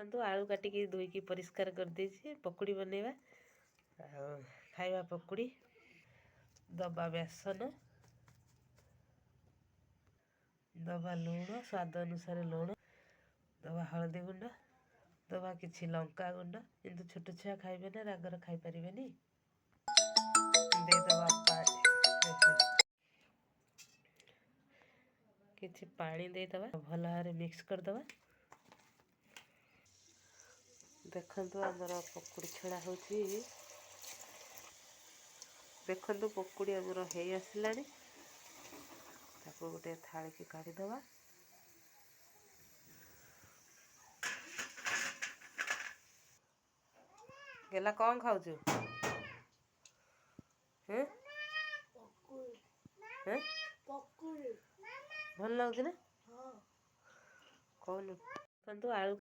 ଦେଖନ୍ତୁ ଆଳୁ କାଟିକି ଧୋଇକି ପରିଷ୍କାର କରିଦେଇଛି। ପକୁଡ଼ି ବନେଇବା ଆଉ ଖାଇବା ପକୁଡ଼ି। ଦବା ବେସନ, ଦବା ଲୁଣ ସ୍ୱାଦ ଅନୁସାରେ ଲୁଣ, ଦବା ହଳଦୀ ଗୁଣ୍ଡ, ଦବା କିଛି ଲଙ୍କା ଗୁଣ୍ଡ, କିନ୍ତୁ ଛୋଟ ଛୁଆ ଖାଇବେ ନା ରାଗରେ ଖାଇପାରିବେନି। ଦେଇଦବା କିଛି ପାଣି ଦେଇଦବା, ଭଲ ଭାବରେ ମିକ୍ସ କରିଦବା। ଦେଖନ୍ତୁ ଆମର ପକୁଡ଼ି ଛଣା ହେଉଛି। ଦେଖନ୍ତୁ ପକୁଡ଼ି ଆମର ହେଇ ଆସିଲାଣି। ତାକୁ ଗୋଟେ ଥାଳିକି କାଢ଼ିଦେବା। ଗେଲା କ'ଣ ଖାଉଛୁ? ଭଲ ଲାଗୁଛି ନା? କହୁନୁ। ଦେଖନ୍ତୁ ଆଳୁ